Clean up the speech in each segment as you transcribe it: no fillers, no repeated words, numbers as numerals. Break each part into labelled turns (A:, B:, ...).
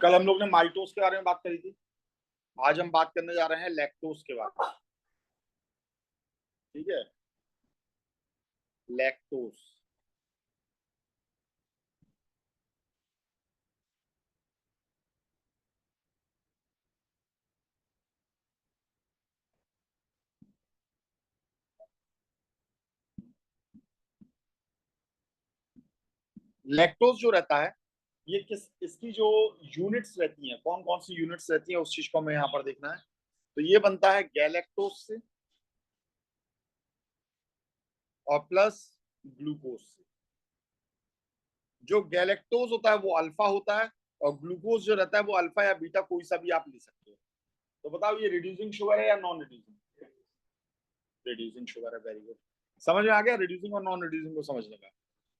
A: कल हम लोग ने माइटोस के बारे में बात करी थी। आज हम बात करने जा रहे हैं लैक्टोज के बारे में। ठीक है, लैक्टोज। लैक्टोज जो रहता है, ये किस इसकी जो यूनिट्स रहती हैं, कौन कौन सी यूनिट्स रहती हैं, उस चीज को हमें यहाँ पर देखना है। तो ये बनता है गैलेक्टोज से और प्लस ग्लूकोज से। जो गैलेक्टोज होता है वो अल्फा होता है, और ग्लूकोज जो रहता है वो अल्फा या बीटा, कोई सा भी आप ले सकते हो। तो बताओ ये रिड्यूसिंग शुगर है या नॉन रिड्यूसिंग? रिड्यूसिंग शुगर है, वेरी गुड। समझ में आ गया रिड्यूसिंग और नॉन रिड्यूसिंग को समझने का।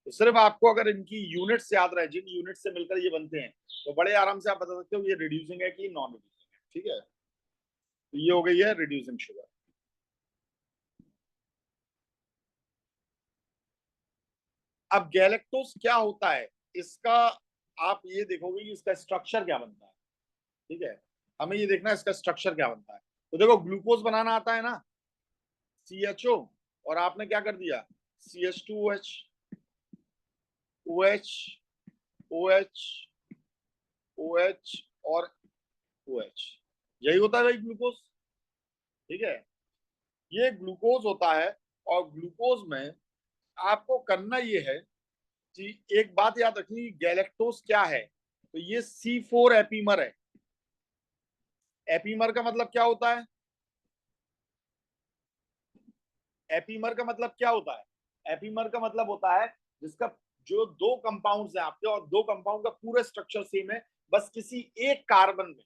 A: तो सिर्फ आपको अगर इनकी यूनिट्स याद रहे, जिन यूनिट से मिलकर ये बनते हैं, तो बड़े आराम से आप बता सकते हो ये रिड्यूसिंग है कि नॉन रिड्यूसिंग है। ठीक है, तो ये हो गई है रिड्यूसिंग शुगर। अब गैलेक्टोज क्या होता है इसका, आप ये देखोगे कि इसका स्ट्रक्चर क्या बनता है। ठीक है, हमें ये देखना है इसका स्ट्रक्चर क्या बनता है। तो देखो, ग्लूकोज बनाना आता है ना, CHO, और आपने क्या कर दिया, CH2OH, OH, OH, OH और OH। यही होता है भाई ग्लूकोज। ठीक है, ये ग्लूकोज होता है। और ग्लूकोज में आपको करना ये है कि एक बात याद रखनी, गैलेक्टोज क्या है, तो ये C4 एपीमर है। एपीमर का मतलब क्या होता है? एपीमर का मतलब क्या होता है? एपीमर का मतलब होता है जिसका जो दो कंपाउंड्स हैं आपके, और दो कंपाउंड का पूरा स्ट्रक्चर सेम है, बस किसी एक कार्बन में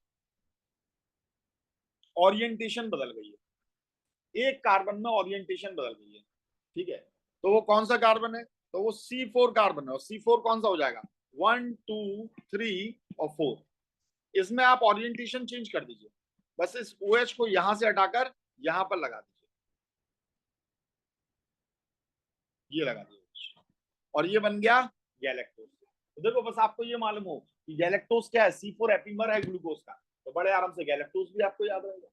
A: ओरिएंटेशन बदल गई है। एक कार्बन में ओरिएंटेशन बदल गई है। ठीक है, तो वो कौन सा कार्बन है? तो वो C4 कार्बन है। और C4 कौन सा हो जाएगा? 1, 2, 3 और 4। इसमें आप ओरिएंटेशन चेंज कर दीजिए, बस इस OH को यहां से हटाकर यहां पर लगा दीजिए, ये लगा दीजिए, और ये बन गया गैलेक्टोज। तो देखो, बस आपको ये मालूम हो कि गैलेक्टोज क्या है, C4 एपीमर है ग्लूकोज का, तो बड़े आराम से गैलेक्टोज भी आपको याद रहेगा।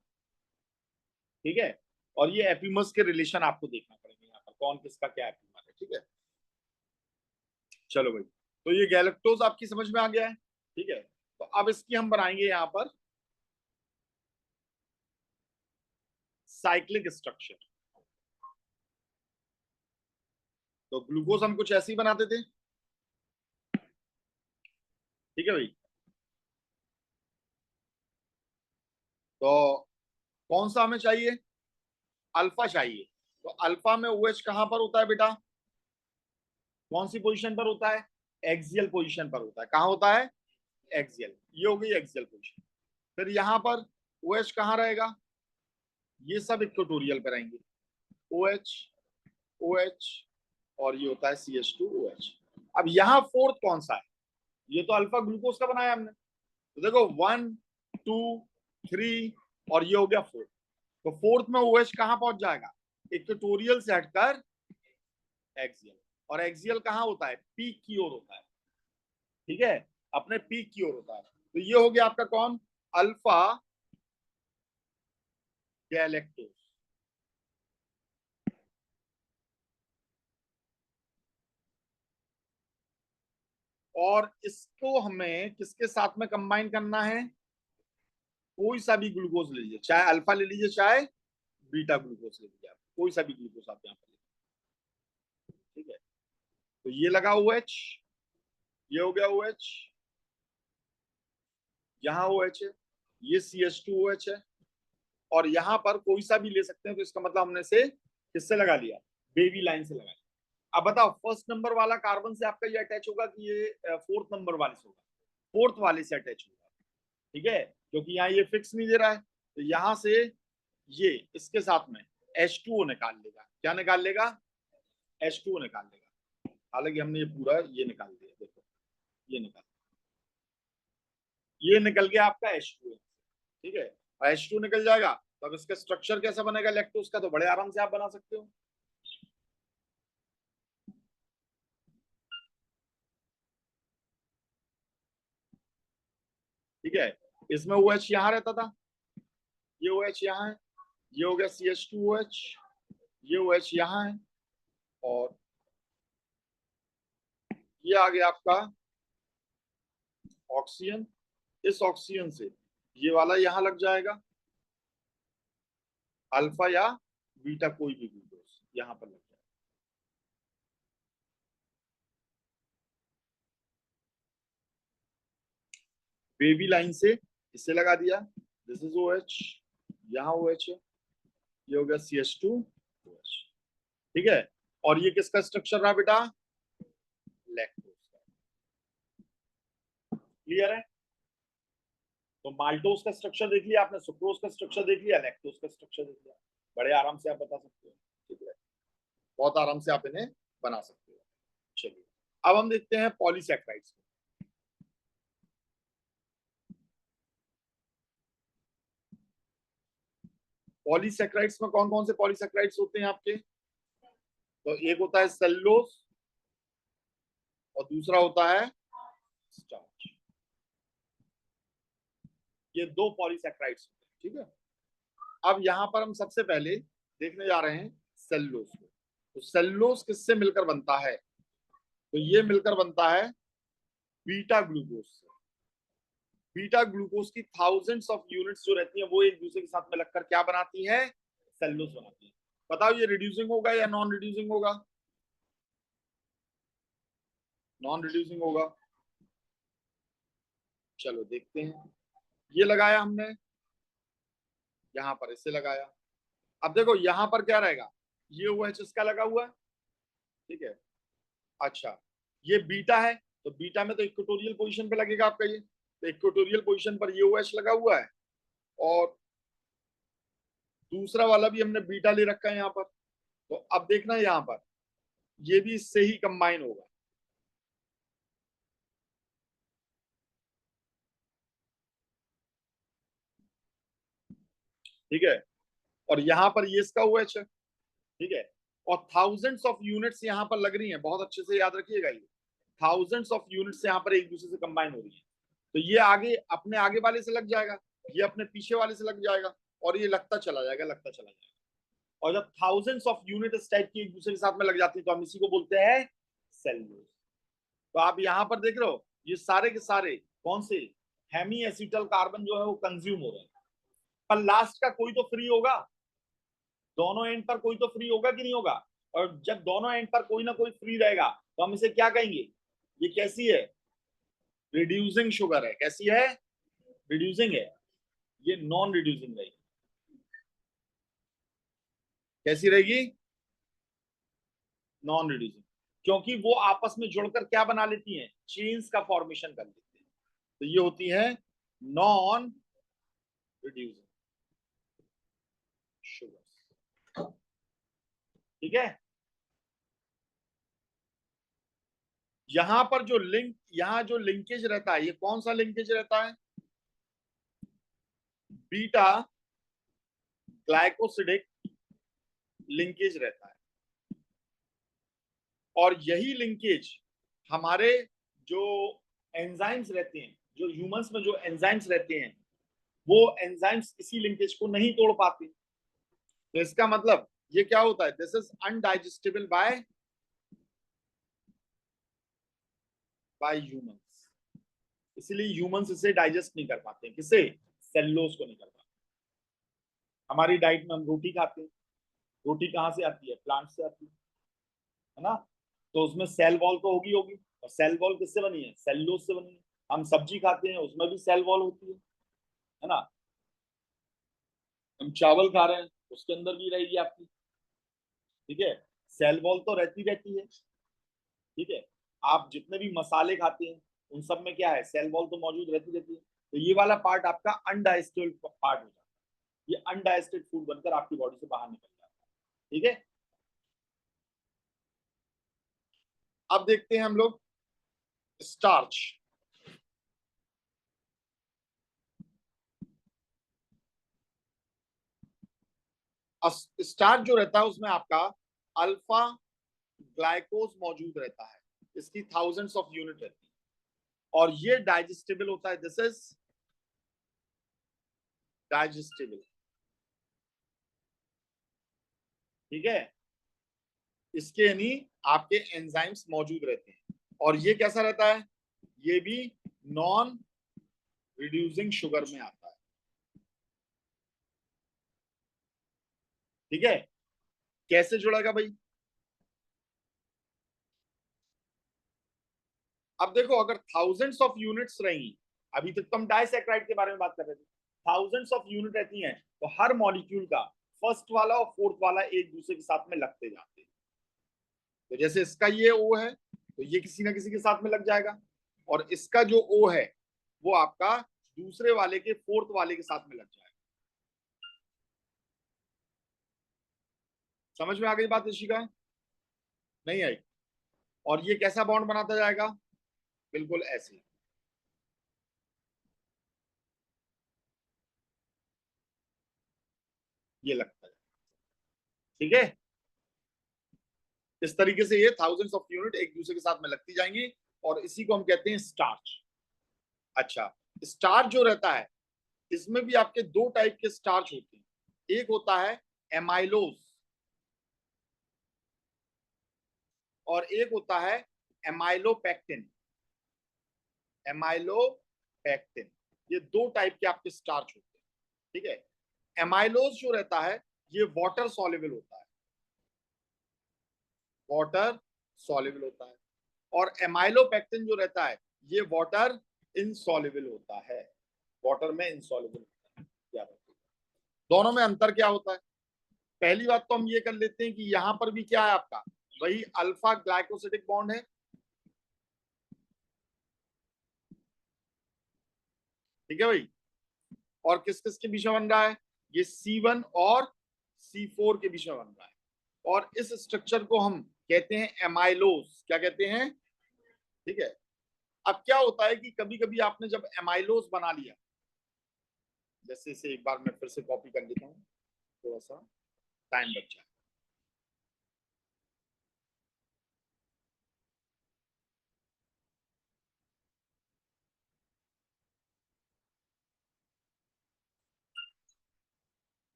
A: ठीक है, और ये एपीमर्स के रिलेशन आपको देखना पड़ेगा यहाँ पर, कौन किसका क्या एपीमर है। ठीक है, चलो भाई, तो ये गैलेक्टोज आपकी समझ में आ गया है। ठीक है, तो अब इसकी हम बनाएंगे यहाँ पर साइक्लिक स्ट्रक्चर। तो ग्लूकोज हम कुछ ऐसे ही बनाते थे। ठीक है भाई, तो कौन सा हमें चाहिए? अल्फा चाहिए। तो अल्फा में OH कहां पर होता है बेटा? कौन सी पोजीशन पर होता है? एक्सियल पोजीशन पर होता है। कहां होता है? एक्सियल। ये हो गई एक्सियल पोजीशन। फिर यहां पर OH कहां रहेगा? ये सब इक्वेटोरियल पर रहेंगे। OH, OH, और ये होता है CH2OH। अब यहाँ फोर्थ कौन सा है? ये तो अल्फा ग्लूकोज का बनाया हमने। तो देखो, 1, 2, 3, और ये हो गया फोर्थ। तो फोर्थ में OH कहां पहुंच जाएगा? इक्वेटोरियल से हटकर एक्सियल। और एक्सियल कहां होता है? पीक की ओर होता है। ठीक है, अपने पीक की ओर होता है। तो ये हो गया आपका कौन? Alpha galactose. और इसको हमें किसके साथ में कंबाइन करना है? कोई सा भी ग्लूकोज ले लीजिए, चाहे अल्फा ले लीजिए, चाहे बीटा ग्लूकोज ले लीजिए, आप कोई सा भी ग्लूकोज आप यहाँ पर। ठीक है, तो ये लगा OH, ये हो गया OH, यहाँ OH है, ये CH2OH है, और यहाँ पर कोई सा भी ले सकते हैं। तो इसका मतलब हमने से किससे लगा लिया? बेबी लाइन से लगा लिया। अब बताओ, फर्स्ट नंबर वाला कार्बन से आपका ये अटैच होगा कि ये फोर्थ नंबर वाले से होगा? फोर्थ वाले से अटैच होगा। ठीक है, क्योंकि यहाँ ये फिक्स नहीं दे रहा है, तो यहाँ से ये इसके साथ में H2O निकाल लेगा। क्या निकाल लेगा? H2O निकाल लेगा। हालांकि हमने ये पूरा ये निकाल दिया, देखो ये निकाल, ये निकल गया आपका H2O। ठीक है, और H2 निकल जाएगा, तो अब इसका स्ट्रक्चर कैसा बनेगा लैक्टोज का? तो बड़े आराम से आप बना सकते हो। ठीक है, इसमें OH यहाँ रहता था, ये OH यहाँ है, ये हो गया CH2OH, ये OH यहाँ है, और ये आ गया आपका ऑक्सीजन। इस ऑक्सीजन से ये वाला यहाँ लग जाएगा, अल्फा या बीटा कोई भी ग्लूकोज यहाँ पर लग जाएगा। बेबी लाइन से इसे लगा दिया, दिस इज OH, यहाँ OH है, ये हो गया CH2OH। ठीक है, और ये किसका स्ट्रक्चर रहा बेटा? लैक्टोज का। क्लियर है? तो माल्टोज का स्ट्रक्चर देख लिया आपने, सुक्रोज का स्ट्रक्चर देख लिया, लैक्टोज का स्ट्रक्चर देख लिया, बड़े आराम से आप बता सकते हो। ठीक है, बहुत आराम से आप इन्हें बना सकते हो। चलिए अब हम देखते हैं पॉलीसैकेराइड्स। पॉलीसैकेराइड्स में कौन कौन से पॉलीसैकेराइड्स होते हैं आपके? तो एक होता है सेलुलोज और दूसरा होता है स्टार्च। ये दो पॉलीसैकेराइड्स होते हैं। ठीक है, अब यहां पर हम सबसे पहले देखने जा रहे हैं सेलुलोज को। तो सेलुलोज किससे मिलकर बनता है? तो ये मिलकर बनता है बीटा ग्लूकोज से। बीटा ग्लूकोज की थाउजेंड्स ऑफ यूनिट्स जो रहती हैं वो एक दूसरे के साथ में लगकर क्या बनाती है? सेलुलोज बनाती है। बताओ ये रिड्यूसिंग होगा या नॉन रिड्यूसिंग होगा? नॉन रिड्यूसिंग होगा। चलो देखते हैं। ये लगाया हमने, यहां पर इसे लगाया। अब देखो यहां पर क्या रहेगा, ये OH इसका लगा हुआ है। ठीक है, अच्छा ये बीटा है, तो बीटा में तो इक्वेटोरियल पोजीशन पे लगेगा आपका ये, तो इक्वेटोरियल पोजीशन पर ये OH लगा हुआ है, और दूसरा वाला भी हमने बीटा ले रखा है यहाँ पर। तो अब देखना यहाँ पर ये भी इससे ही कंबाइन होगा। ठीक है, और यहाँ पर ये इसका OH है। ठीक है, और थाउजेंड्स ऑफ यूनिट्स यहाँ पर लग रही हैं, बहुत अच्छे से याद रखिएगा, ये थाउजेंड्स ऑफ यूनिट्स यहाँ पर एक दूसरे से कंबाइन हो रही है। तो ये आगे अपने आगे वाले से लग जाएगा, ये अपने पीछे वाले से लग जाएगा, और ये लगता चला जाएगा, लगता चला जाएगा। और जब थाउजेंड्स ऑफ यूनिट इस टाइप की एक दूसरे के साथ में लग जाती है तो हम इसी को बोलते हैं सेलुलोज। तो आप यहां पर देख रहे हो ये सारे के सारे कौन से हेमी एसिटल कार्बन जो है वो कंज्यूम हो रहे हैं, पर लास्ट का कोई तो फ्री होगा, दोनों एंड पर कोई तो फ्री होगा कि नहीं होगा? और जब दोनों एंड पर कोई ना कोई फ्री रहेगा तो हम इसे क्या कहेंगे? ये कैसी है? रिड्यूसिंग शुगर है। कैसी है? रिड्यूसिंग है। ये नॉन रिड्यूसिंग रहेगी। कैसी रहेगी? नॉन रिड्यूसिंग, क्योंकि वो आपस में जुड़कर क्या बना लेती हैं? चेन्स का फॉर्मेशन कर लेती हैं। तो ये होती है नॉन रिड्यूसिंग शुगर। ठीक है, यहां पर जो लिंक, यहां जो लिंकेज रहता है, ये कौन सा लिंकेज रहता है? बीटा ग्लाइकोसिडिक लिंकेज रहता है। और यही लिंकेज हमारे जो एंजाइम्स रहते हैं, जो ह्यूमंस में जो एंजाइम्स रहते हैं, वो एंजाइम्स इसी लिंकेज को नहीं तोड़ पाते। तो इसका मतलब ये क्या होता है? This is undigestible by humans. इसलिए ह्यूमंस इसे डाइजेस्ट नहीं कर पाते। किसे? सेलुलोज को नहीं कर पाते। हमारी डाइट में हम रोटी खाते हैं, रोटी कहाँ से आती है? प्लांट से आती है ना? तो उसमें सेल वॉल तो होगी होगी, और सेल वॉल किससे बनी है? सेलुलोज से बनी है। हम सब्जी खाते हैं, उसमें भी सेल वॉल होती है ना? हम चावल खा रहे हैं, उसके अंदर भी रहेगी आपकी। ठीक है, सेल वॉल तो रहती रहती है। ठीक है, आप जितने भी मसाले खाते हैं उन सब में क्या है? सेल वॉल तो मौजूद रहती रहती है। तो ये वाला पार्ट आपका अनडाइजेस्टेड पार्ट हो जाता है, ये अनडाइजेस्टेड फूड बनकर आपकी बॉडी से बाहर निकल जाता है। ठीक है, अब देखते हैं हम लोग स्टार्च। स्टार्च जो रहता है उसमें आपका अल्फा ग्लाइकोज मौजूद रहता है, इसकी थाउजेंड्स ऑफ यूनिट रहती है, और ये डाइजेस्टेबल होता है। दिस इज डाइजेस्टेबल, ठीक है। इसके यानी आपके एंजाइम्स मौजूद रहते हैं। और ये कैसा रहता है, ये भी नॉन रिड्यूसिंग शुगर में आता है, ठीक है। कैसे जुड़ेगा भाई, अब देखो अगर थाउजेंड्स ऑफ यूनिट्स रही, अभी तक तो हम डाइसैक्राइड के बारे में बात कर रहे थे, थाउजेंड्स ऑफ यूनिट रहती हैं, तो हर मॉलिक्यूल का फर्स्ट वाला और फोर्थ वाला एक दूसरे के साथ में लगते जाते हैं। तो जैसे इसका ये ओ है, तो ये किसी ना किसी के साथ में लग जाएगा, और इसका जो ओ है वो आपका दूसरे वाले के फोर्थ वाले के साथ में लग जाएगा। समझ में आ गई बात ऋषिका, नहीं आई? और ये कैसा बॉन्ड बनाता जाएगा, बिल्कुल ऐसे, ये लगता है, ठीक है। इस तरीके से ये थाउजेंड्स ऑफ यूनिट एक दूसरे के साथ में लगती जाएंगी, और इसी को हम कहते हैं स्टार्च। अच्छा, स्टार्च जो रहता है, इसमें भी आपके दो टाइप के स्टार्च होते हैं। एक होता है एमाइलोज, और एक होता है एमाइलोपेक्टिन। एमाइलोपेक्टिन, ये दो टाइप के आपके स्टार्च होते हैं, ठीक है। एमाइलोज जो रहता है ये वाटर सॉल्युबल होता है, वाटर सॉल्युबल होता है। और एमाइलोपेक्टिन जो रहता है ये वाटर इनसॉल्युबल होता है, वाटर में इनसॉल्युबल होता है। याद रखिए दोनों में अंतर क्या होता है। पहली बात तो हम ये कर लेते हैं कि यहां पर भी क्या है आपका, वही अल्फा ग्लाइकोसिडिक बॉन्ड है, ठीक है भाई। और किस किस के बीच में बन रहा है, ये C1 और C4 के बीच में बन रहा है। और इस स्ट्रक्चर को हम कहते हैं एमाइलोज, क्या कहते हैं, ठीक है। अब क्या होता है कि कभी कभी आपने जब एमाइलोज बना लिया, जैसे इसे एक बार मैं फिर से कॉपी कर लेता हूँ, थोड़ा सा टाइम बच जाए।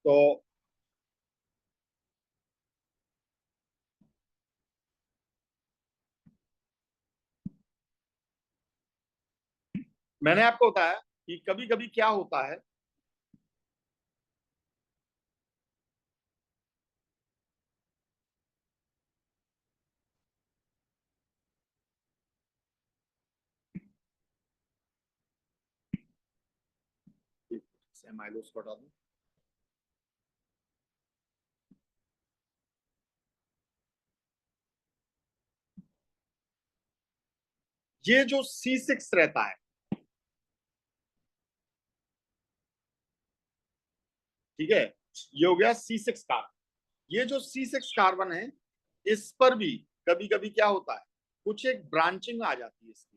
A: तो मैंने आपको बताया कि कभी कभी क्या होता है, एमाइलोज को हटा दूं, ये जो C6 रहता है, ठीक है, ये हो गया C6 कार्बन। ये जो C6 कार्बन है, इस पर भी कभी कभी क्या होता है, कुछ एक ब्रांचिंग आ जाती है इसकी।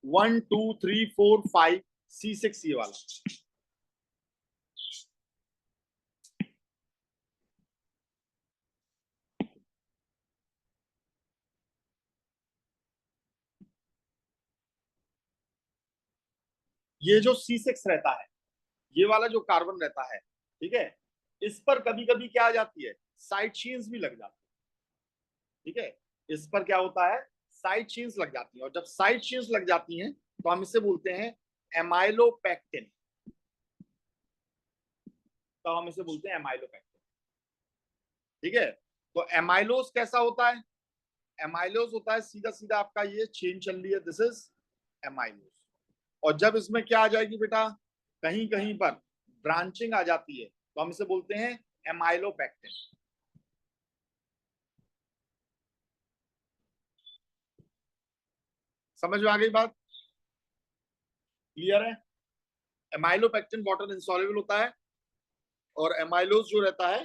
A: 1 2 3 4 5 C6 ये वाला, ये जो C6 रहता है, ये वाला जो कार्बन रहता है, ठीक है, इस पर कभी कभी क्या आ जाती है, साइड चेन्स भी लग जाती है, ठीक है। इस पर क्या होता है, साइड चेन्स लग जाती है, और जब साइड चेन्स लग जाती हैं तो हम इसे बोलते हैं एमाइलोपेक्टिन, तो हम इसे बोलते हैं एमाइलोपेक्टिन, ठीक है। तो एमाइलोज कैसा होता है, एमाइलोज होता है सीधा सीधा आपका ये चेन चल रही है, दिस इज एमाइलोज। और जब इसमें क्या आ जाएगी बेटा, कहीं कहीं पर ब्रांचिंग आ जाती है, तो हम इसे बोलते हैं एमाइलोपेक्टिन। समझ में आ गई बात, क्लियर है। एमाइलोपेक्टिन वाटर इंसॉल्युबल होता है, और एमाइलोज जो रहता है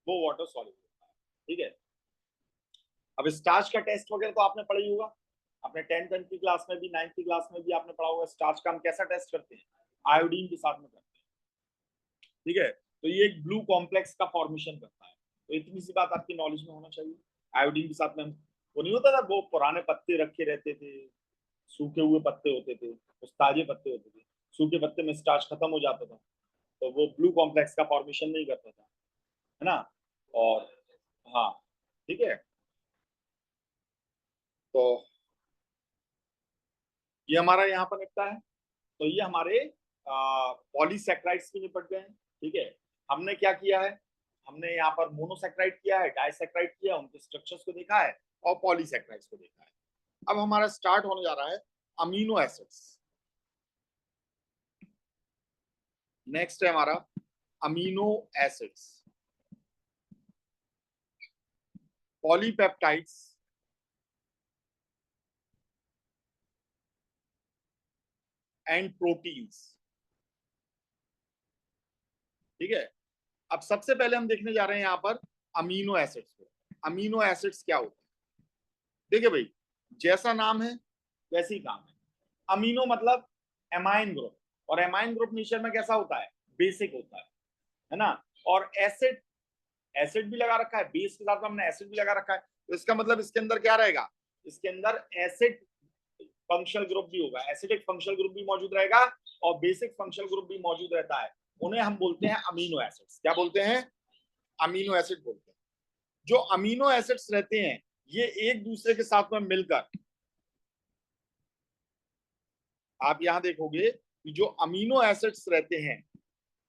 A: वो वाटर सॉल्युबल होता है, ठीक है। अब स्टार्च का टेस्ट वगैरह तो आपने पढ़ा ही होगा, अपने 10th की क्लास में भी 9th की क्लास में भी आपने पढ़ा होगा स्टार्च का हम कैसा टेस्ट करते हैं, आयोडीन के साथ में करते हैं। ठीक है, तो ये एक ब्लू कॉम्प्लेक्स का फॉर्मेशन करता है, तो इतनी सी बात आपकी नॉलेज में होना चाहिए। आयोडीन के साथ में वो नहीं होता था, वो पुराने पत्ते रखे रहते थे, सूखे हुए पत्ते होते थे, कुछ ताजे पत्ते होते थे, सूखे पत्ते में स्टार्च खत्म हो जाता था, तो वो ब्लू कॉम्प्लेक्स का फॉर्मेशन नहीं करता था, है ना। और हाँ, ठीक है, तो ये हमारा यहाँ पर निपटा है। तो ये हमारे पॉलीसेक्राइड्स भी निपट गए हैं। ठीक है, हमने क्या किया है, हमने यहाँ पर मोनोसेक्राइड किया है, डाइसेक्राइड किया, उनके स्ट्रक्चर्स को देखा है और पॉलीसेक्राइड्स को देखा है। अब हमारा स्टार्ट होने जा रहा है अमीनो एसिड्स। नेक्स्ट है हमारा amino acids, polypeptides and proteins. ठीक है, अब सबसे पहले हम देखने जा रहे हैं यहाँ पर अमीनो एसिड्स को। अमीनो एसिड्स क्या होते हैं? देखिए भाई, जैसा नाम है वैसे ही काम है। अमीनो मतलब एमाइन ग्रुप, और एमाइन ग्रुप नेचर में कैसा होता है, बेसिक होता है ना। और एसिड, एसिड भी लगा रखा है, बेस के साथ में हमने एसिड भी लगा रखा है, तो इसका मतलब इसके अंदर क्या रहेगा, इसके अंदर एसिड फंक्शनल ग्रुप भी होगा, एसिडिक फंक्शनल ग्रुप भी मौजूद रहेगा और बेसिक फंक्शनल ग्रुप भी मौजूद रहता है। उन्हें हम बोलते हैं अमीनो एसिड्स। क्या बोलते हैं? अमीनो एसिड बोलते हैं। जो अमीनो एसिड्स रहते हैं ये एक दूसरे के साथ में मिलकर, आप यहां देखोगे कि जो अमीनो एसिड्स रहते हैं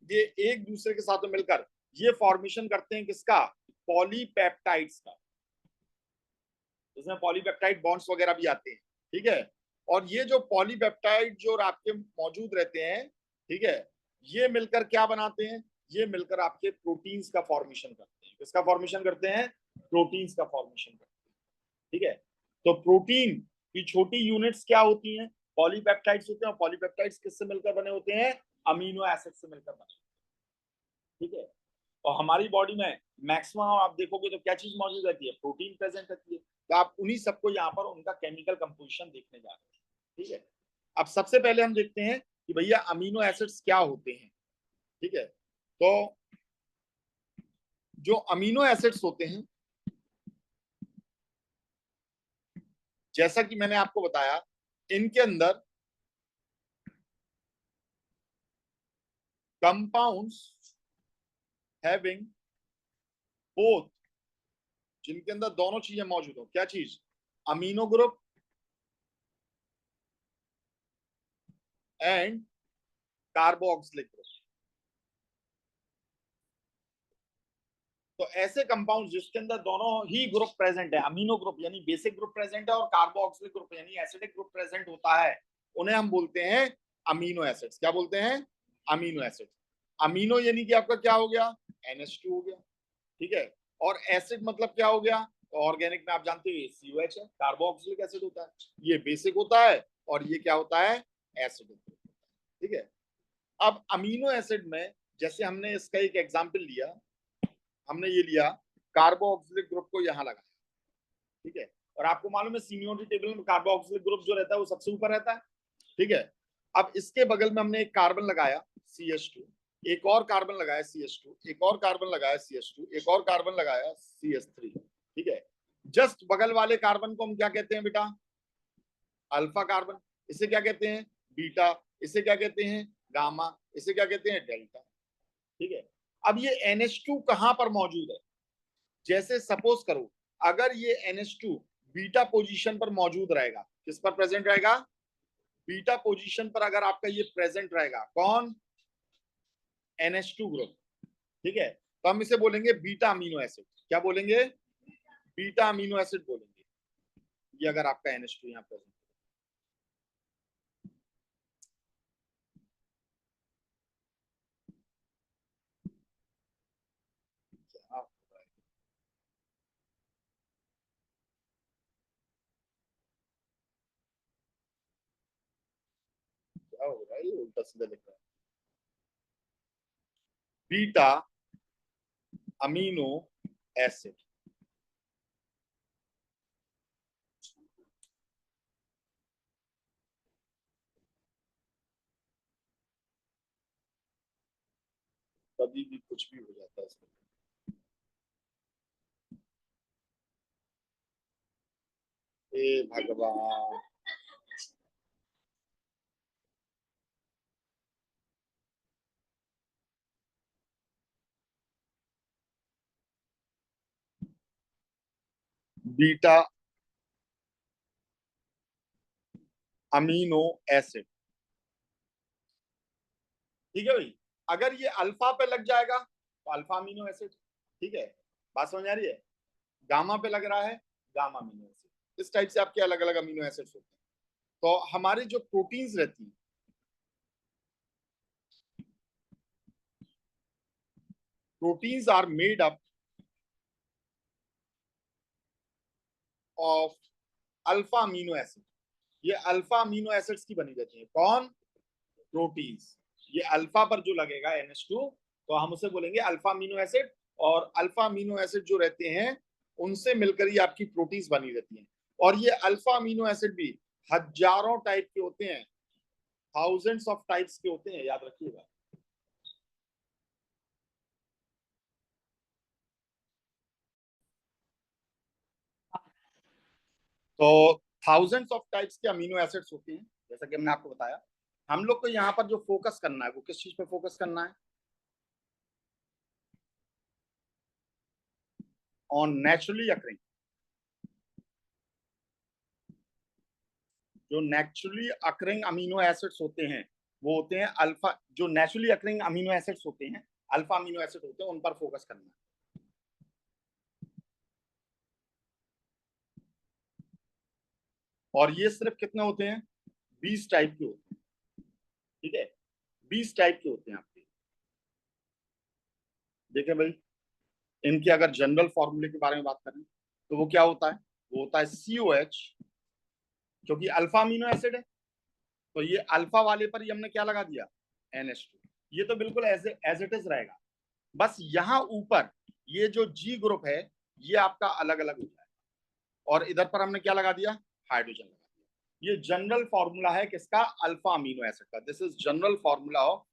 A: ये एक दूसरे के साथ में मिलकर ये फॉर्मेशन करते हैं किसका, पॉलीपेप्टाइड्स का, जिसमें पॉलीपेप्टाइड बॉन्ड्स वगैरह भी आते हैं। ठीक है, और ये जो पॉलीपेप्टाइड जो आपके मौजूद रहते हैं, ठीक है, ये मिलकर क्या बनाते हैं, ये मिलकर आपके प्रोटीन्स का फॉर्मेशन करते हैं। किसका फॉर्मेशन करते हैं? प्रोटीन्स का फॉर्मेशन करते हैं। ठीक है, तो प्रोटीन की छोटी यूनिट्स क्या होती हैं, पॉलीपेप्टाइड्स होते हैं, और पॉलीपेप्टाइड्स किससे मिलकर बने होते हैं, अमीनो एसिड से मिलकर बने। ठीक है, और हमारी बॉडी में मैक्सिमम आप देखोगे तो क्या चीज मौजूद रहती है, प्रोटीन प्रेजेंट रहती है। तो आप उन्हीं सबको यहाँ पर उनका केमिकल कंपोजिशन देखने जा रहे हैं। ठीक है, अब सबसे पहले हम देखते हैं कि भैया अमीनो एसिड्स क्या होते हैं। ठीक है, तो जो अमीनो एसिड्स होते हैं, जैसा कि मैंने आपको बताया, इनके अंदर कंपाउंड्स हैविंग बोथ, जिनके अंदर दोनों चीजें मौजूद हो। क्या चीज? Amino group and carboxylic group. तो ऐसे कंपाउंड जिसके अंदर दोनों ही ग्रुप प्रेजेंट है, अमीनो ग्रुप यानी बेसिक ग्रुप प्रेजेंट है और कार्बोक्सिलिक ग्रुप यानी एसिडिक ग्रुप प्रेजेंट होता है, उन्हें हम बोलते हैं अमीनो एसिड्स। क्या बोलते हैं? Amino acids. अमीनो यानी कि आपका क्या हो गया, NH2 हो गया। ठीक है, और एसिड मतलब क्या हो गया, तो ऑर्गेनिक में आप जानते हैं COH है, कार्बोक्सिलिक एसिड होता है, ये बेसिक होता है और ये क्या होता है, एसिडिक। ठीक है, अब अमीनो एसिड में जैसे हमने इसका एक एग्जाम्पल लिया, हमने ये लिया कार्बोक्सिलिक ग्रुप को यहाँ लगाया। ठीक है, और आपको मालूम है सीनियोरिटी टेबल में कार्बोक्सिलिक ग्रुप जो रहता है वो सबसे ऊपर रहता है। ठीक है, अब इसके बगल में हमने एक कार्बन लगाया CH2, एक और कार्बन लगाया CH2, एक और कार्बन लगाया CH2, एक और कार्बन लगाया CH3। ठीक है, जस्ट बगल वाले कार्बन को हम क्या कहते हैं बेटा, अल्फा कार्बन। इसे क्या कहते हैं, बीटा। इसे क्या कहते हैं, गामा। इसे क्या कहते हैं, डेल्टा। ठीक है, अब ये NH2 कहां पर मौजूद है, जैसे सपोज करो अगर ये NH2 बीटा पोजीशन पर मौजूद रहेगा, किस पर प्रेजेंट रहेगा, बीटा पोजीशन पर अगर आपका ये प्रेजेंट रहेगा, कौन, NH2 ग्रुप। ठीक है, तो हम इसे बोलेंगे बीटा अमीनो एसिड। क्या बोलेंगे, बीटा अमीनो एसिड बोलेंगे, ये अगर आपका NH2 यहाँ प्रेजेंट। क्या हो रहा है, ये उल्टा सीधा लिख रहा है, बीटा अमीनो एसिड। कभी भी कुछ भी हो जाता है इसमें। हे भगवान, बीटा अमीनो एसिड, ठीक है भाई। अगर ये अल्फा पे लग जाएगा तो अल्फा अमीनो एसिड, ठीक है, बात समझ आ रही है। गामा पे लग रहा है, गामा अमीनो एसिड। इस टाइप से आपके अलग अलग अमीनो एसिड्स होते हैं। तो हमारी जो प्रोटीन्स रहती हैं, proteins are made up of alpha amino acid. ये अल्फा अमीनो एसिड्स की बनी रहती है। कौन? प्रोटीन्स। ये अल्फा पर जो लगेगा NH2, तो हम उसे बोलेंगे अल्फा अमीनो एसिड। और अल्फा अमीनो एसिड जो रहते हैं, उनसे मिलकर ही आपकी प्रोटीन्स बनी रहती हैं। और ये अल्फा अमीनो एसिड भी हजारों टाइप के होते हैं, थाउजेंड्स ऑफ टाइप्स के होते हैं, याद रखिएगा। तो थाउजेंड्स ऑफ टाइप्स के अमीनो एसिड्स होते हैं, जैसा कि हमने आपको बताया। हम लोग को यहाँ पर जो फोकस करना है, वो किस चीज पे फोकस करना है? ऑन नेचुरली अकरिंग, जो नेचुरली अकरिंग अमीनो एसिड्स होते हैं, वो होते हैं अल्फा। जो नेचुरली अकरिंग अमीनो एसिड्स होते हैं, अल्फा अमीनो एसिड होते हैं, उन पर फोकस करना है। और ये सिर्फ कितने होते हैं? 20 टाइप के होते हैं, ठीक है, 20 टाइप के होते हैं आपके। देखें भाई, इनके अगर जनरल फॉर्मूले के बारे में बात करें, तो वो क्या होता है? वो होता है COH, क्योंकि अल्फा अमीनो एसिड है, तो ये अल्फा वाले पर ही हमने क्या लगा दिया? NH2। ये तो बिल्कुल एज इट इज रहेगा। बस यहाँ ऊपर ये जो G ग्रुप है, ये आपका अलग अलग हो जाएगा। और इधर पर हमने क्या लगा दिया? हाइड्रोजन लगा दिया। ये जनरल फॉर्मूला है किसका? अल्फा अमीनो एसिड का। This is general formula of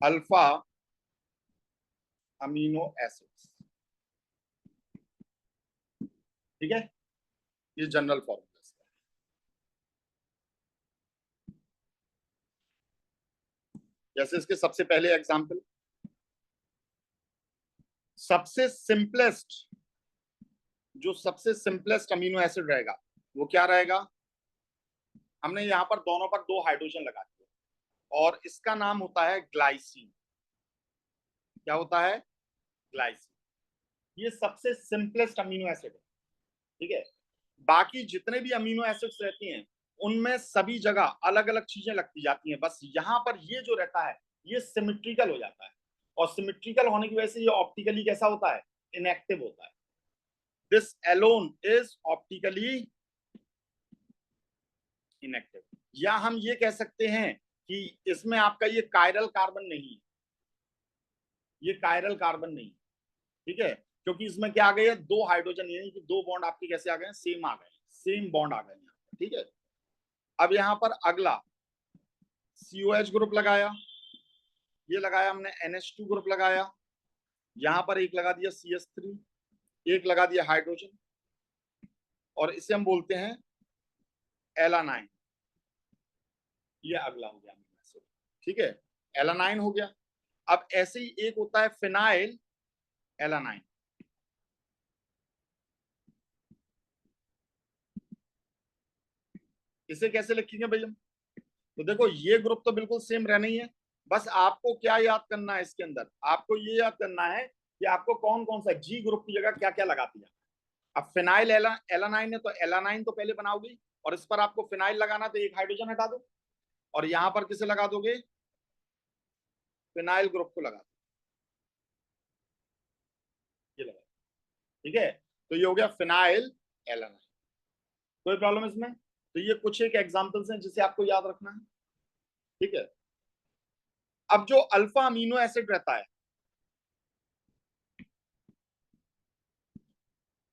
A: alpha amino acids, ठीक है। ये जनरल फॉर्मूला है। जैसे इसके सबसे पहले एग्जांपल, सबसे सिंपलेस्ट, जो सबसे सिंपलेस्ट अमीनो एसिड रहेगा, वो क्या रहेगा? हमने यहाँ पर दोनों पर 2 हाइड्रोजन लगा दिए, और इसका नाम होता है ग्लाइसिन। क्या होता है? ग्लाइसिन। ये सबसे सिंपलेस्ट अमीनो एसिड है, ठीक है। बाकी जितने भी अमीनो एसिड्स रहती हैं, उनमें सभी जगह अलग अलग चीजें लगती जाती हैं। बस यहाँ पर ये जो रहता है, ये सिमेट्रिकल हो जाता है। और सिमेट्रिकल होने की वजह से ये ऑप्टिकली कैसा होता है? इनएक्टिव होता है। This alone is optically inactive. या हम ये कह सकते हैं कि इसमें आपका ये कायरल कार्बन नहीं है, ये कायरल कार्बन नहीं, ठीक है। क्योंकि इसमें क्या आ गए? 2 हाइड्रोजन, यानी कि 2 बॉन्ड आपके कैसे आ गए? सेम आ गए, सेम बॉन्ड आ गए यहाँ पर, ठीक है। अब यहाँ पर अगला COH ग्रुप लगाया, ये लगाया हमने NH2 ग्रुप लगाया, यहाँ पर एक लगा दिया CH3, एक लगा दिया हाइड्रोजन, और इसे हम बोलते हैं एलानाइन। ये अगला हो गया, ठीक है, एलानाइन हो गया। अब ऐसे ही एक होता है फिनाइल एलानाइन। इसे कैसे लिखेंगे भैया? तो देखो, ये ग्रुप तो बिल्कुल सेम रहना ही है। बस आपको क्या याद करना है इसके अंदर? आपको ये याद करना है कि आपको कौन कौन सा G ग्रुप की जगह क्या क्या लगा दिया। अब फिनाइल एलानाइन है, तो एलानाइन तो पहले बनाओगे, और इस पर आपको फिनाइल लगाना, तो एक हाइड्रोजन हटा दो, और यहां पर किसे लगा दोगे? फिनाइल ग्रुप को लगा दो, ये लगा, ठीक है। तो ये हो गया फिनाइल एलानाइन। कोई प्रॉब्लम इसमें? तो ये कुछ एक एग्जांपल्स हैं जिसे आपको याद रखना है, ठीक है। अब जो अल्फा अमीनो एसिड रहता है,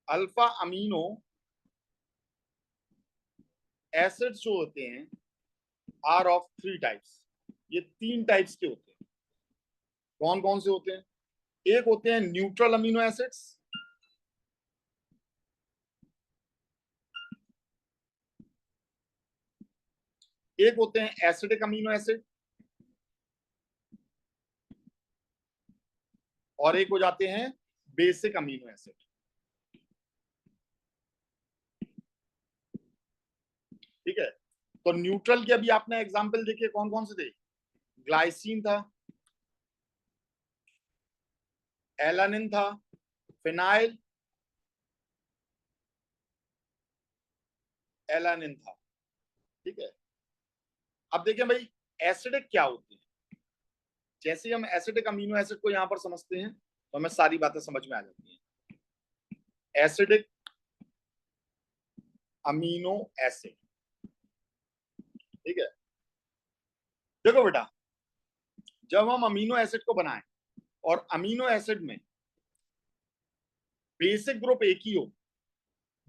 A: अल्फा अमीनो एसिड्स जो होते हैं आर ऑफ 3 टाइप्स, ये 3 टाइप्स के होते हैं। कौन कौन से होते हैं? एक होते हैं न्यूट्रल अमीनो एसिड्स, एक होते हैं एसिडिक अमीनो एसिड, और एक हो जाते हैं बेसिक अमीनो एसिड। ठीक है, तो न्यूट्रल के अभी आपने एग्जांपल देखे कौन कौन से थे? ग्लाइसिन था, एलानिन था, फिनाइल एलानिन था। ठीक है, अब देखें भाई एसिडिक क्या होते हैं। जैसे ही हम एसिडिक अमीनो एसिड को यहां पर समझते हैं तो हमें सारी बातें समझ में आ जाती हैं। एसिडिक अमीनो एसिड, ठीक है, देखो बेटा, जब हम अमीनो एसिड को बनाएं और अमीनो एसिड में बेसिक ग्रुप एक ही हो,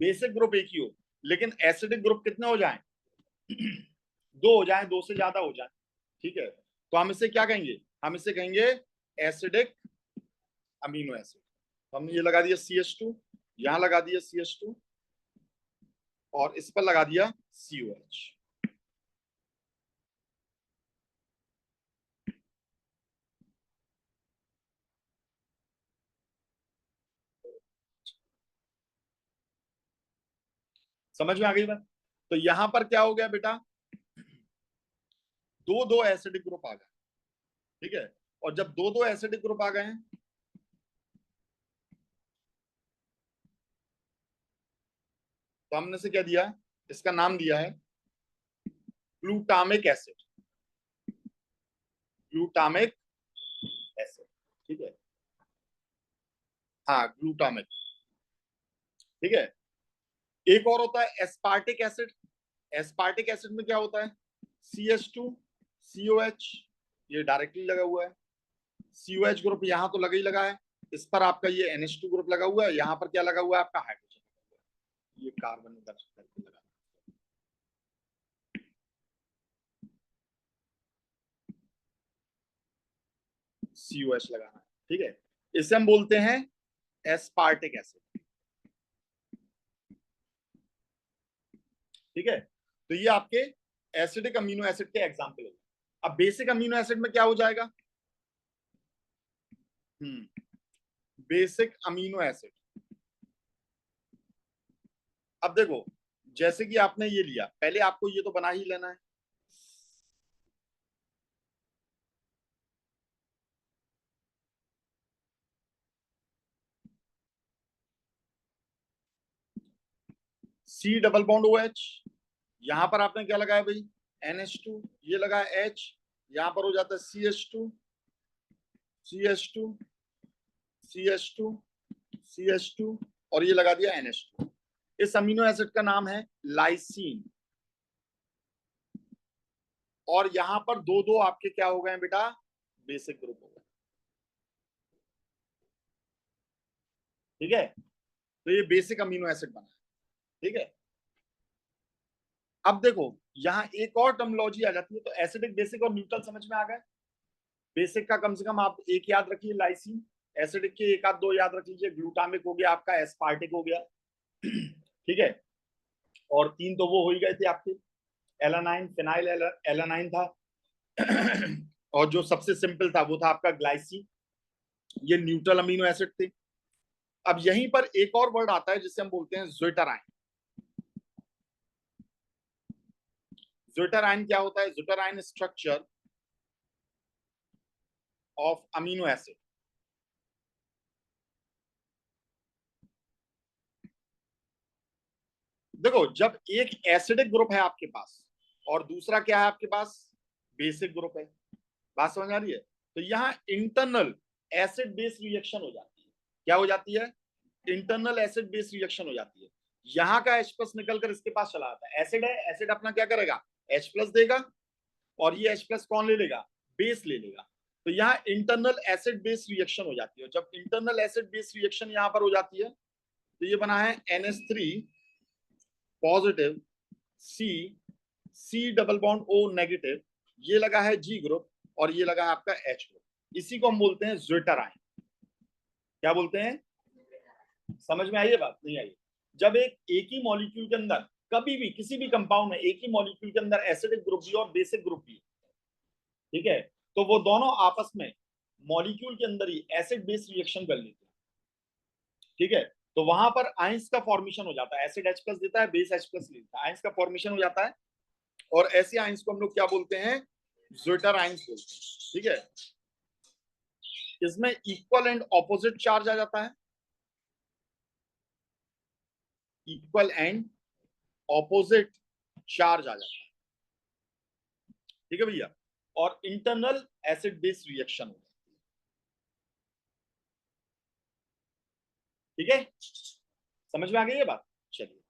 A: बेसिक ग्रुप एक ही हो, लेकिन एसिडिक ग्रुप कितने हो जाएं? 2 हो जाएं, 2 से ज्यादा हो जाएं। ठीक है, तो हम इसे क्या कहेंगे? हम इसे कहेंगे एसिडिक अमीनो एसिड। तो हमने ये लगा दिया CH2, यहां लगा दिया CH2, और इस पर लगा दिया COH। समझ में आ गई बात? तो यहां पर क्या हो गया बेटा, दो दो एसिडिक ग्रुप आ गए। ठीक है, और जब दो दो एसिडिक ग्रुप आ गए हैं तो हमने से क्या दिया, इसका नाम दिया है ग्लूटामिक एसिड, ग्लूटामिक एसिड। ठीक है, हाँ ग्लूटामिक। ठीक है, एक और होता है एस्पार्टिक एसिड। एस्पार्टिक एसिड में क्या होता है? CH2 COH, ये डायरेक्टली लगा हुआ है। COH ग्रुप यहाँ तो लगा ही लगा है, इस पर आपका ये NH2 ग्रुप लगा हुआ है, यहाँ पर क्या लगा हुआ है? आपका हाइड्रोजन, ये कार्बन दर्ज करके लगा, COH लगाना है। ठीक है, इसे हम बोलते हैं एस्पार्टिक एसिड। ठीक है, तो ये आपके एसिडिक अमीनो एसिड के एग्जाम्पल हो गए। अब बेसिक अमीनो एसिड में क्या हो जाएगा? बेसिक अमीनो एसिड, अब देखो, जैसे कि आपने ये लिया, पहले आपको ये तो बना ही लेना है। C डबल बॉन्ड OH, यहां पर आपने क्या लगाया भाई? NH2, ये लगा H, यहां पर हो जाता है CH2 CH2 CH2 CH2, और ये लगा दिया NH2। इस अमीनो एसिड का नाम है लाइसीन, और यहां पर दो दो आपके क्या हो गए बेटा? बेसिक ग्रुप हो गए। ठीक है, तो ये बेसिक अमीनो एसिड बना है। ठीक है, अब देखो यहाँ एक और टर्मिनोलॉजी आ जाती है, तो एसिडिक बेसिक और न्यूट्रल समझ में आ गए। बेसिक का कम से कम आप एक याद रखिए, लाइसिन। एसिडिक के एक आध दो याद रख लीजिए, ग्लूटामिक हो गया आपका, एस्पार्टिक हो गया। ठीक है, और 3 तो वो हो ही गए थे आपके, एलानाइन फिनाइल एलानाइन था। और जो सबसे सिंपल था वो था आपका ग्लाइसिन, ये न्यूट्रल अमीनो एसिड थे। अब यहीं पर एक और वर्ड आता है जिसे हम बोलते हैं ज्वेटराइन। ज्वेटराइन क्या होता है? ज्वेटराइन स्ट्रक्चर ऑफ अमीनो एसिड। देखो, जब एक एसिडिक ग्रुप है आपके पास और दूसरा क्या है आपके पास? बेसिक ग्रुप है, बात समझ आ रही है? तो यहाँ इंटरनल एसिड बेस रिएक्शन हो जाती है। क्या हो जाती है? इंटरनल एसिड बेस रिएक्शन हो जाती है। यहाँ का H प्लस निकलकर इसके पास चला आता है। एसिड है, एसिड अपना क्या करेगा? H प्लस देगा, और ये H प्लस कौन ले लेगा? बेस ले लेगा। तो यहाँ इंटरनल एसिड बेस रिएक्शन हो जाती है। जब इंटरनल एसिड बेस रिएक्शन यहाँ पर हो जाती है तो ये बना है NH3 positive C double bond O negative, ये लगा है जी ग्रुप और ये लगा है आपका एच ग्रुप, इसी को हम बोलते हैं ज्विटर आयन। क्या बोलते हैं? समझ में आई है बात? नहीं आई? जब एक ही मॉलिक्यूल के अंदर कभी भी किसी भी कंपाउंड में एक ही मॉलिक्यूल के अंदर एसिडिक ग्रुप भी और बेसिक ग्रुप भी, ठीक है, तो वो दोनों आपस में मॉलिक्यूल के अंदर ही एसिड बेस रिएक्शन कर लेते हैं, ठीक है, तो वहां पर आयंस का फॉर्मेशन हो जाता है, एसिड H प्लस देता है, बेस H प्लस लेता है, आयंस का फॉर्मेशन हो जाता है, और ऐसे आयंस को हम लोग क्या बोलते हैं? ज्विटर आयंस बोलते हैं, ठीक है। इसमें इक्वल एंड ऑपोजिट चार्ज आ जाता है, इक्वल एंड ऑपोजिट चार्ज आ जाता है, ठीक है भैया, और इंटरनल एसिड बेस रिएक्शन होता है, ठीक है, समझ में आ गई ये बात? चलिए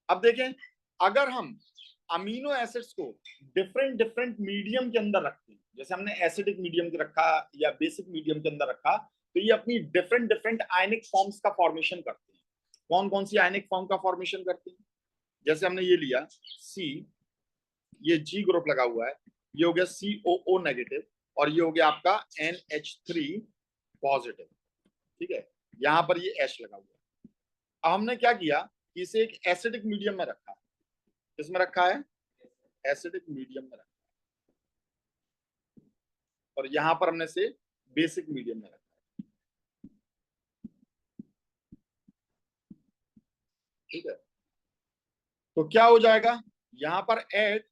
A: अब देखें, अगर हम अमीनो एसिड्स को डिफरेंट डिफरेंट मीडियम के अंदर रखते हैं, जैसे हमने एसिडिक मीडियम के रखा या बेसिक मीडियम के अंदर रखा, तो ये अपनी डिफरेंट डिफरेंट आयनिक फॉर्म्स का फॉर्मेशन करते हैं। कौन कौन सी आयनिक फॉर्म का फॉर्मेशन करते हैं? जैसे हमने ये लिया सी, ये जी ग्रुप लगा हुआ है, ये हो गया COO नेगेटिव, और ये हो गया आपका NH3 पॉजिटिव, ठीक है, यहां पर ये H लगा हुआ है। अब हमने क्या किया कि इसे एक एसिडिक मीडियम में रखा। किसमें रखा है? एसिडिक मीडियम में रखा, और यहां पर हमने से बेसिक मीडियम में रखा, ठीक है, तो क्या हो जाएगा यहां पर एड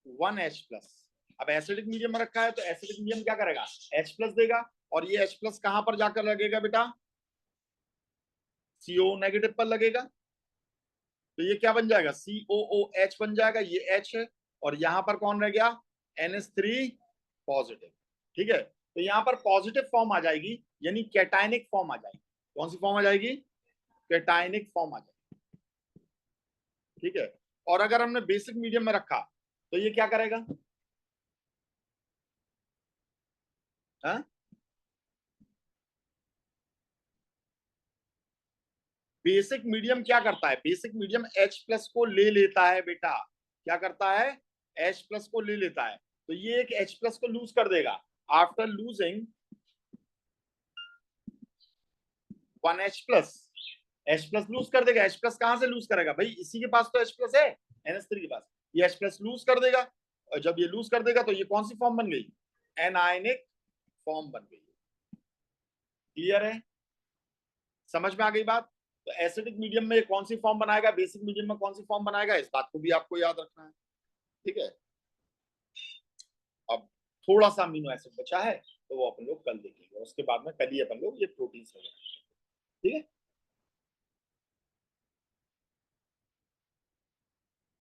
A: 1H प्लस। अब एसिडिक मीडियम में रखा है तो एसिडिक मीडियम क्या करेगा? H प्लस देगा, और ये H प्लस कहां पर जाकर लगेगा बेटा? CO नेगेटिव पर लगेगा, तो ये क्या बन जाएगा? COOH बन जाएगा, ये H है, और यहां पर कौन रह गया? NH3 पॉजिटिव, ठीक है, तो यहां पर पॉजिटिव फॉर्म आ जाएगी, यानी कैटायनिक फॉर्म आ जाएगी। कौन सी फॉर्म आ जाएगी? कैटायनिक फॉर्म आ जाएगी, ठीक है, और अगर हमने बेसिक मीडियम में रखा तो ये क्या करेगा? हा? बेसिक मीडियम क्या करता है? बेसिक मीडियम H प्लस को ले लेता है बेटा, क्या करता है? H प्लस को ले लेता है, तो ये एक H प्लस को लूज कर देगा। After losing 1H plus, H plus lose कर देगा। H प्लस कहां से लूज करेगा भाई? इसी के पास तो H प्लस है, NH3 के पास, ये H प्लस लूज कर देगा, और जब ये लूज कर देगा तो ये कौन सी फॉर्म बन गई? एनायनिक फॉर्म बन गई। क्लियर है? समझ में आ गई बात? तो एसिडिक मीडियम में कौन सी फॉर्म बनाएगा, बेसिक मीडियम में कौन सी फॉर्म बनाएगा, इस बात को भी आपको याद रखना है, ठीक है। अब थोड़ा सा अमीनो एसिड बचा है, तो वो अपन लोग कल देखेंगे, उसके बाद में कल ही अपन लोग ये प्रोटीन वगैरह, ठीक है।